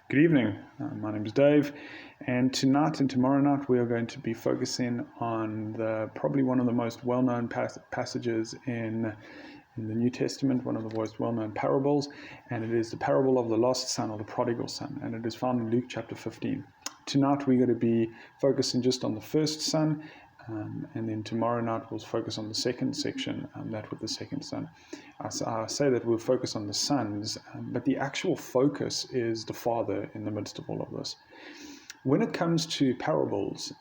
Good evening. My name is Dave, and tonight and tomorrow night we are going to be focusing on probably one of the most well-known passages in the New Testament, one of the most well-known parables, and it is the parable of the lost son or the prodigal son, and it is found in Luke chapter 15. Tonight we're going to be focusing just on the first son, and then tomorrow night we'll focus on the second section, that with the second son. I say that we'll focus on the sons, but the actual focus is the father in the midst of all of this. When it comes to parables,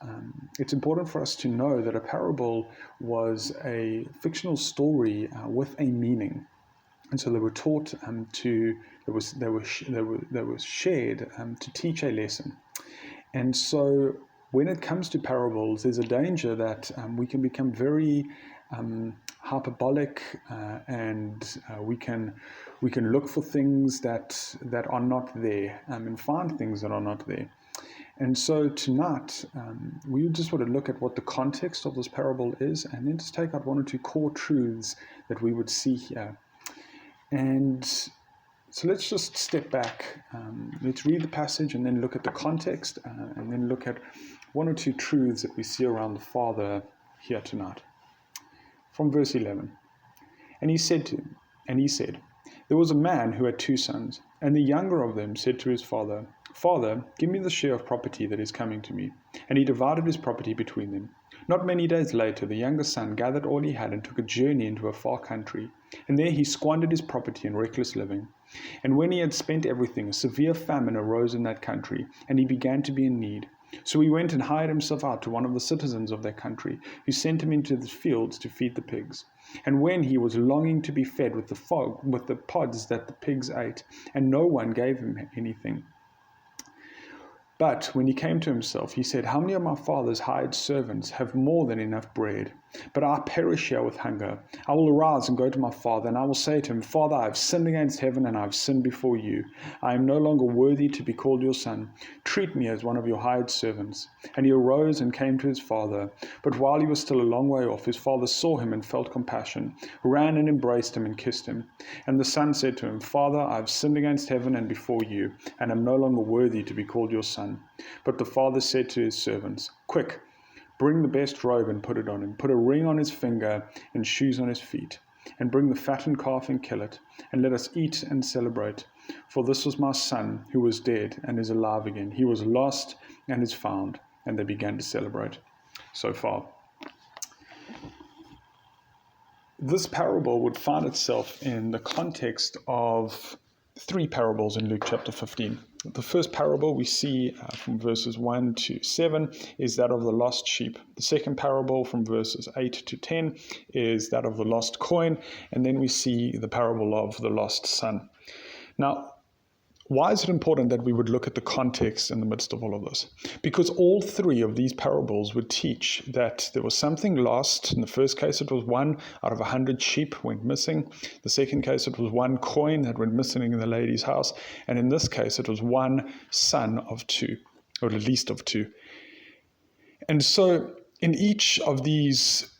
it's important for us to know that a parable was a fictional story with a meaning. And so they were taught they were shared to teach a lesson. And so when it comes to parables, there's a danger that we can become very hyperbolic, and we can look for things that are not there, and find things that are not there. And so tonight, we just want to look at what the context of this parable is, and then just take out one or two core truths that we would see here. And so let's just step back. Let's read the passage and then look at the context, and then look at one or two truths that we see around the Father here tonight. From verse 11. And he said, there was a man who had 2 sons, and the younger of them said to his father, Father, give me the share of property that is coming to me. And he divided his property between them. Not many days later, the younger son gathered all he had and took a journey into a far country. And there he squandered his property in reckless living. And when he had spent everything, a severe famine arose in that country, and he began to be in need. So he went and hired himself out to one of the citizens of that country, who sent him into the fields to feed the pigs. And when he was longing to be fed with the pods that the pigs ate, and no one gave him anything. But when he came to himself, he said, How many of my father's hired servants have more than enough bread? But I perish here with hunger. I will arise and go to my father, and I will say to him, Father, I have sinned against heaven, and I have sinned before you. I am no longer worthy to be called your son. Treat me as one of your hired servants. And he arose and came to his father. But while he was still a long way off, his father saw him and felt compassion, ran and embraced him and kissed him. And the son said to him, Father, I have sinned against heaven and before you, and am no longer worthy to be called your son. But the father said to his servants, Quick, bring the best robe and put it on him. Put a ring on his finger and shoes on his feet. And bring the fattened calf and kill it. And let us eat and celebrate. For this was my son who was dead and is alive again. He was lost and is found. And they began to celebrate. So far. This parable would find itself in the context of 3 parables in Luke chapter 15. The first parable we see from verses 1 to 7 is that of the lost sheep. The second parable from verses 8 to 10 is that of the lost coin. And then we see the parable of the lost son. Now, why is it important that we would look at the context in the midst of all of this? Because all 3 of these parables would teach that there was something lost. In the first case, it was 1 out of 100 sheep went missing. The second case, it was 1 coin that went missing in the lady's house. And in this case, it was 1 son of 2, or at least of 2. And so in each of these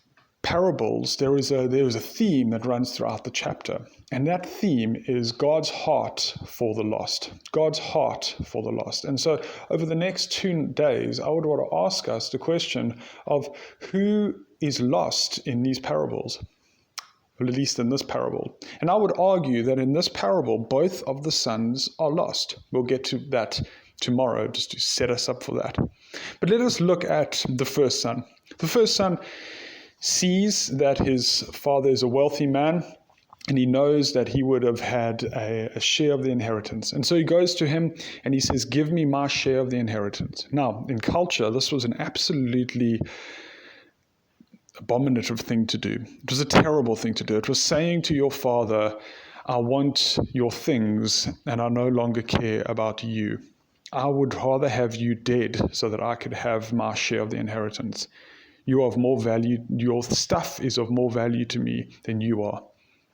parables, there is a theme that runs throughout the chapter. And that theme is God's heart for the lost. God's heart for the lost. And so over the next 2 days, I would want to ask us the question of who is lost in these parables, or at least in this parable. And I would argue that in this parable, both of the sons are lost. We'll get to that tomorrow just to set us up for that. But let us look at the first son. The first son sees that his father is a wealthy man, and he knows that he would have had a share of the inheritance. And so he goes to him and he says, Give me my share of the inheritance. Now, in culture, this was an absolutely abominative thing to do. It was a terrible thing to do. It was saying to your father, I want your things and I no longer care about you. I would rather have you dead so that I could have my share of the inheritance. You are of more value, your stuff is of more value to me than you are.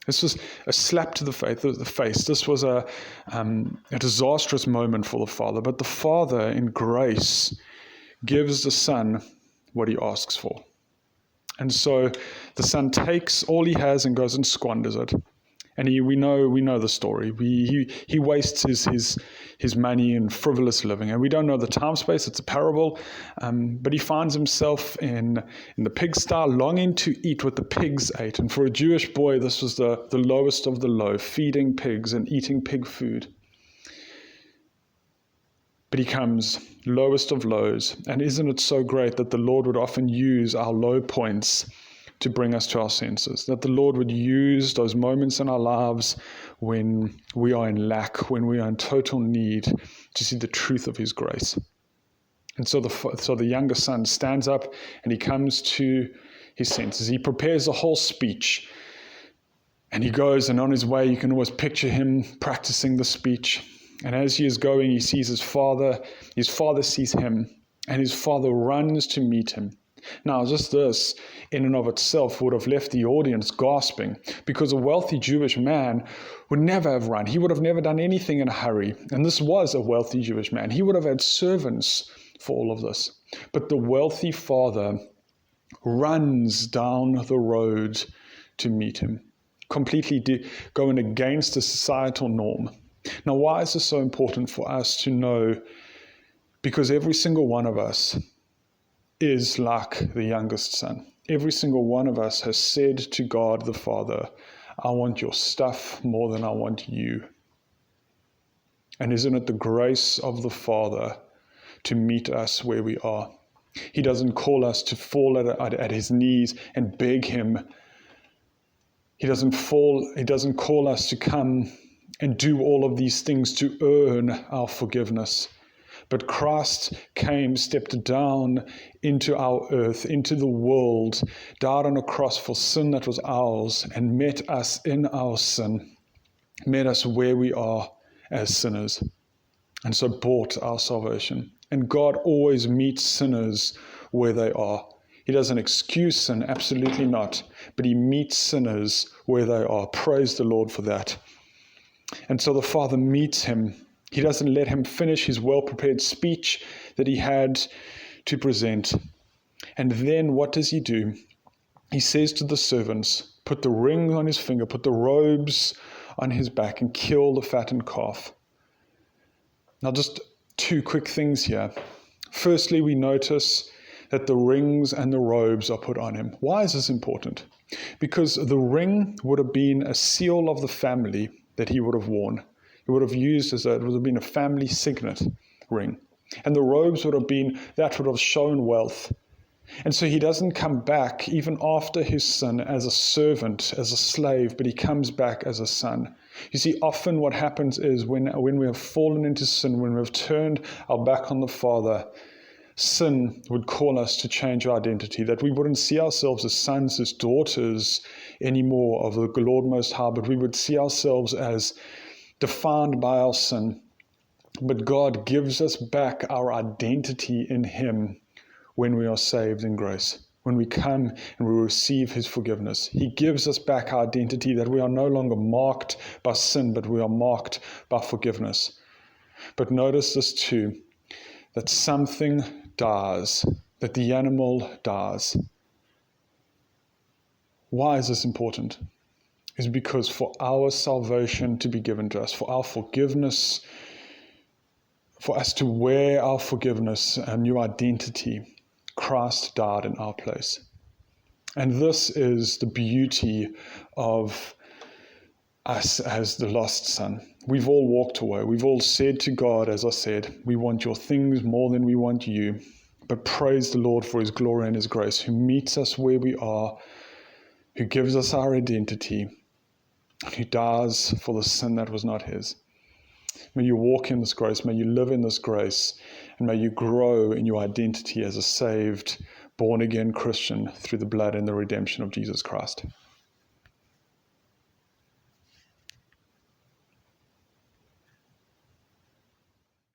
This was a slap to the face. This was a disastrous moment for the father. But the father, in grace, gives the son what he asks for. And so the son takes all he has and goes and squanders it. And we know the story. He wastes his money in frivolous living, and we don't know the time space. It's a parable, but he finds himself in the pigsty, longing to eat what the pigs ate. And for a Jewish boy, this was the lowest of the low, feeding pigs and eating pig food. But he comes lowest of lows, and isn't it so great that the Lord would often use our low points to bring us to our senses, that the Lord would use those moments in our lives when we are in lack, when we are in total need, to see the truth of his grace. And so the younger son stands up and he comes to his senses. He prepares a whole speech and he goes, and on his way you can always picture him practicing the speech. And as he is going, he sees his father sees him, and his father runs to meet him. Now, just this in and of itself would have left the audience gasping, because a wealthy Jewish man would never have run. He would have never done anything in a hurry. And this was a wealthy Jewish man. He would have had servants for all of this. But the wealthy father runs down the road to meet him, completely going against the societal norm. Now, why is this so important for us to know? Because every single one of us is like the youngest son. Every single one of us has said to God the Father, I want your stuff more than I want you. And isn't it the grace of the Father to meet us where we are? He doesn't call us to fall at his knees and beg him. He doesn't call us to come and do all of these things to earn our forgiveness. But Christ came, stepped down into our earth, into the world, died on a cross for sin that was ours, and met us in our sin, met us where we are as sinners, and so bought our salvation. And God always meets sinners where they are. He doesn't excuse sin, absolutely not, but he meets sinners where they are. Praise the Lord for that. And so the Father meets him. He doesn't let him finish his well-prepared speech that he had to present. And then what does he do? He says to the servants, put the ring on his finger, put the robes on his back, and kill the fattened calf. Now, just two quick things here. Firstly, we notice that the rings and the robes are put on him. Why is this important? Because the ring would have been a seal of the family that he would have worn. It would have been a family signet ring. And the robes would have shown wealth. And so he doesn't come back even after his sin as a servant, as a slave, but he comes back as a son. You see, often what happens is when we have fallen into sin, when we have turned our back on the Father, sin would call us to change our identity, that we wouldn't see ourselves as sons, as daughters anymore of the Lord Most High, but we would see ourselves as defined by our sin. But God gives us back our identity in him when we are saved in grace. When we come and we receive his forgiveness, he gives us back our identity, that we are no longer marked by sin, but we are marked by forgiveness. But notice this too, that something dies, that the animal dies. Why is this important? Is because for our salvation to be given to us, for our forgiveness, for us to wear our forgiveness, a new identity, Christ died in our place. And this is the beauty of us as the lost son. We've all walked away. We've all said to God, as I said, we want your things more than we want you. But praise the Lord for his glory and his grace, who meets us where we are, who gives us our identity, who dies for the sin that was not his. May you walk in this grace, may you live in this grace, and may you grow in your identity as a saved, born-again Christian through the blood and the redemption of Jesus Christ.